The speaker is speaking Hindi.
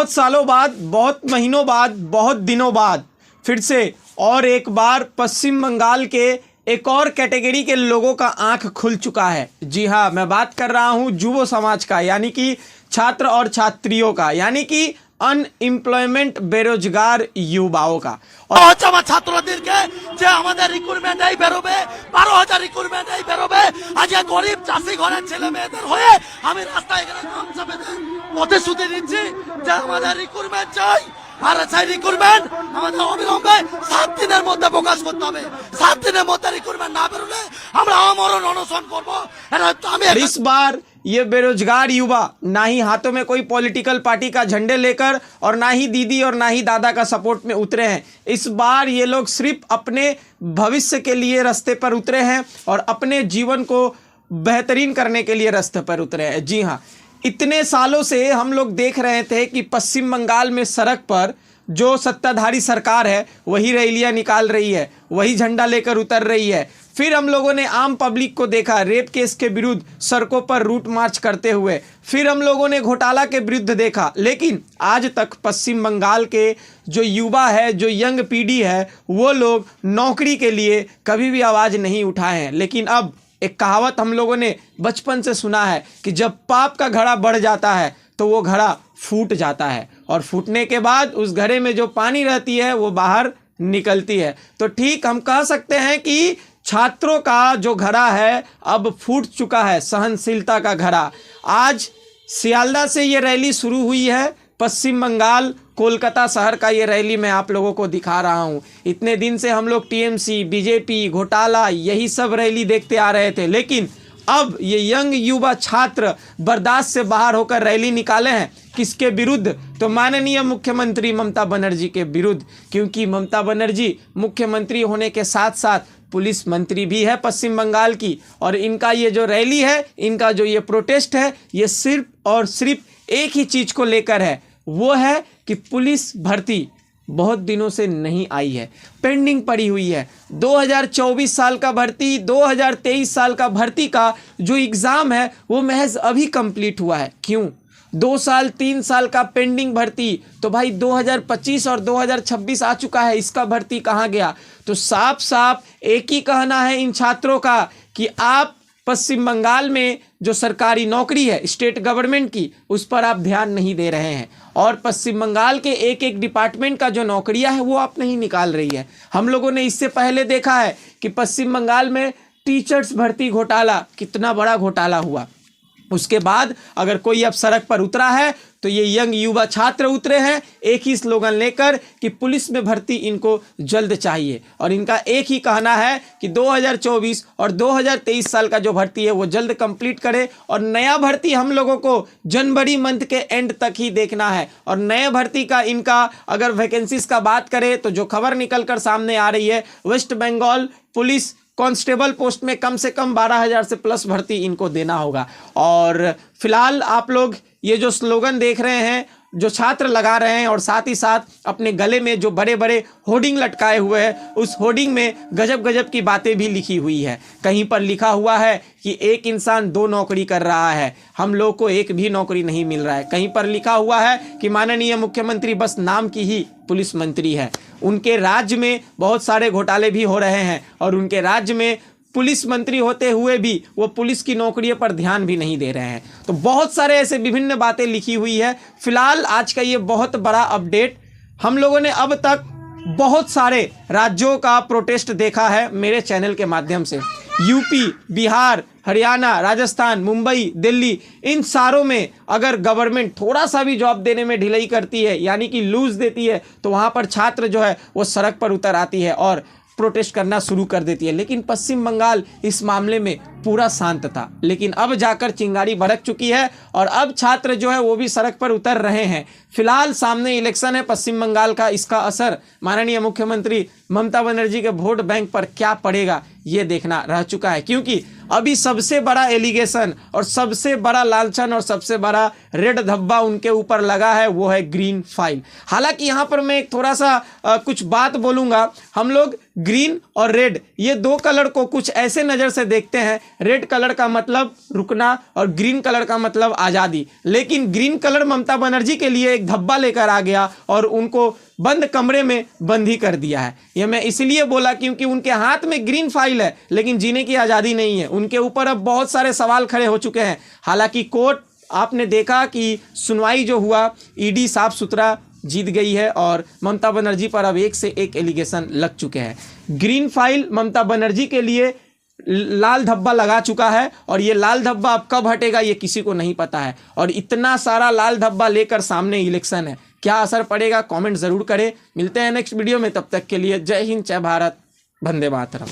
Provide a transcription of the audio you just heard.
बहुत सालों बाद, बहुत महीनों बाद, बहुत दिनों बाद फिर से और एक बार पश्चिम बंगाल के एक और कैटेगरी के लोगों का आंख खुल चुका है। जी हाँ, मैं बात कर रहा हूँ युवा समाज का, यानी कि छात्र और छात्रियों का, यानी कि अनएम्प्लॉयमेंट बेरोजगार युवाओं का। और ছাত্রদেরকে যে আমাদের রিক্রুটমেন্ট এই বেরোবে 12,000 রিক্রুটমেন্ট এই বেরোবে আজকে গরিব চাষি ঘরের ছেলে মেয়েদের হয়ে আমি রাস্তায় এখানে নাম চাপে প্রতিশ্রুতি দিচ্ছি যে আমাদের রিক্রুটমেন্ট চাই আর সেই রিক্রুটমেন্ট আমাদের অবিলম্বে 7 দিনের মধ্যে প্রকাশ করতে হবে। 7 দিনের মধ্যে রিক্রুটমেন্ট না বেরোলে আমরা আমরণ অনশন করব। আমি इस बार ये बेरोजगार युवा ना ही हाथों में कोई पॉलिटिकल पार्टी का झंडे लेकर और ना ही दीदी और ना ही दादा का सपोर्ट में उतरे हैं। इस बार ये लोग सिर्फ अपने भविष्य के लिए रास्ते पर उतरे हैं और अपने जीवन को बेहतरीन करने के लिए रास्ते पर उतरे हैं। जी हाँ, इतने सालों से हम लोग देख रहे थे कि पश्चिम बंगाल में सड़क पर जो सत्ताधारी सरकार है वही रैलियां निकाल रही है, वही झंडा लेकर उतर रही है। फिर हम लोगों ने आम पब्लिक को देखा रेप केस के विरुद्ध सड़कों पर रूट मार्च करते हुए। फिर हम लोगों ने घोटाला के विरुद्ध देखा, लेकिन आज तक पश्चिम बंगाल के जो युवा है, जो यंग पीढ़ी है, वो लोग नौकरी के लिए कभी भी आवाज़ नहीं उठाए हैं। लेकिन अब एक कहावत हम लोगों ने बचपन से सुना है कि जब पाप का घड़ा बढ़ जाता है तो वो घड़ा फूट जाता है और फूटने के बाद उस घड़े में जो पानी रहती है वो बाहर निकलती है। तो ठीक हम कह सकते हैं कि छात्रों का जो घड़ा है अब फूट चुका है, सहनशीलता का घड़ा। आज सियालदा से ये रैली शुरू हुई है, पश्चिम बंगाल कोलकाता शहर का ये रैली मैं आप लोगों को दिखा रहा हूँ। इतने दिन से हम लोग टीएमसी, बीजेपी, घोटाला यही सब रैली देखते आ रहे थे, लेकिन अब ये यंग युवा छात्र बर्दाश्त से बाहर होकर रैली निकाले हैं। किसके विरुद्ध? तो माननीय मुख्यमंत्री ममता बनर्जी के विरुद्ध, क्योंकि ममता बनर्जी मुख्यमंत्री होने के साथ साथ पुलिस मंत्री भी है पश्चिम बंगाल की। और इनका ये जो रैली है, इनका जो ये प्रोटेस्ट है, ये सिर्फ और सिर्फ एक ही चीज़ को लेकर है, वो है कि पुलिस भर्ती बहुत दिनों से नहीं आई है, पेंडिंग पड़ी हुई है। 2024 साल का भर्ती, 2023 साल का भर्ती का जो एग्ज़ाम है वो महज अभी कंप्लीट हुआ है। क्यों? 2 साल 3 साल का पेंडिंग भर्ती, तो भाई 2025 और 2026 आ चुका है, इसका भर्ती कहाँ गया? तो साफ साफ एक ही कहना है इन छात्रों का कि आप पश्चिम बंगाल में जो सरकारी नौकरी है स्टेट गवर्नमेंट की, उस पर आप ध्यान नहीं दे रहे हैं और पश्चिम बंगाल के एक एक डिपार्टमेंट का जो नौकरियां है वो आप नहीं निकाल रही है। हम लोगों ने इससे पहले देखा है कि पश्चिम बंगाल में टीचर्स भर्ती घोटाला, कितना बड़ा घोटाला हुआ। उसके बाद अगर कोई अब सड़क पर उतरा है तो ये यंग युवा छात्र उतरे हैं एक ही स्लोगन लेकर कि पुलिस में भर्ती इनको जल्द चाहिए। और इनका एक ही कहना है कि 2024 और 2023 साल का जो भर्ती है वो जल्द कंप्लीट करे और नया भर्ती हम लोगों को जनवरी मंथ के एंड तक ही देखना है। और नए भर्ती का इनका अगर वैकेंसीज का बात करें तो जो खबर निकल कर सामने आ रही है, West Bengal police constable post में कम से कम 12,000 से प्लस भर्ती इनको देना होगा। और फिलहाल आप लोग ये जो स्लोगन देख रहे हैं जो छात्र लगा रहे हैं और साथ ही साथ अपने गले में जो बड़े बड़े होर्डिंग लटकाए हुए हैं, उस होर्डिंग में गजब गजब की बातें भी लिखी हुई है। कहीं पर लिखा हुआ है कि एक इंसान 2 नौकरी कर रहा है, हम लोग को एक भी नौकरी नहीं मिल रहा है। कहीं पर लिखा हुआ है कि माननीय मुख्यमंत्री बस नाम की ही पुलिस मंत्री है, उनके राज्य में बहुत सारे घोटाले भी हो रहे हैं और उनके राज्य में पुलिस मंत्री होते हुए भी वो पुलिस की नौकरियों पर ध्यान भी नहीं दे रहे हैं। तो बहुत सारे ऐसे विभिन्न बातें लिखी हुई है। फिलहाल आज का ये बहुत बड़ा अपडेट, हम लोगों ने अब तक बहुत सारे राज्यों का प्रोटेस्ट देखा है मेरे चैनल के माध्यम से। यूपी, बिहार, हरियाणा, राजस्थान, मुंबई, दिल्ली, इन सारों में अगर गवर्नमेंट थोड़ा सा भी जॉब देने में ढिलाई करती है यानी कि लूज देती है तो वहाँ पर छात्र जो है वो सड़क पर उतर आती है और प्रोटेस्ट करना शुरू कर देती है। लेकिन पश्चिम बंगाल इस मामले में पूरा शांत था, लेकिन अब जाकर चिंगारी भड़क चुकी है और अब छात्र जो है वो भी सड़क पर उतर रहे हैं। फिलहाल सामने इलेक्शन है पश्चिम बंगाल का, इसका असर माननीय मुख्यमंत्री ममता बनर्जी के वोट बैंक पर क्या पड़ेगा ये देखना रह चुका है, क्योंकि अभी सबसे बड़ा एलिगेशन और सबसे बड़ा लालचन और सबसे बड़ा रेड धब्बा उनके ऊपर लगा है, वो है ग्रीन फाइल। हालांकि यहाँ पर मैं एक थोड़ा सा कुछ बात बोलूँगा। हम लोग ग्रीन और रेड ये दो कलर को कुछ ऐसे नज़र से देखते हैं, रेड कलर का मतलब रुकना और ग्रीन कलर का मतलब आज़ादी। लेकिन ग्रीन कलर ममता बनर्जी के लिए एक धब्बा लेकर आ गया और उनको बंद कमरे में बंदी कर दिया है। यह मैं इसलिए बोला क्योंकि उनके हाथ में ग्रीन फाइल है लेकिन जीने की आज़ादी नहीं है। उनके ऊपर अब बहुत सारे सवाल खड़े हो चुके हैं। हालांकि कोर्ट आपने देखा कि सुनवाई जो हुआ, ईडी साफ सुथरा जीत गई है और ममता बनर्जी पर अब एक से एक एलिगेशन लग चुके हैं। ग्रीन फाइल ममता बनर्जी के लिए लाल धब्बा लगा चुका है और ये लाल धब्बा अब कब हटेगा ये किसी को नहीं पता है। और इतना सारा लाल धब्बा लेकर सामने इलेक्शन है, क्या असर पड़ेगा कमेंट ज़रूर करें। मिलते हैं नेक्स्ट वीडियो में, तब तक के लिए जय हिंद, जय भारत, वंदे मातरम।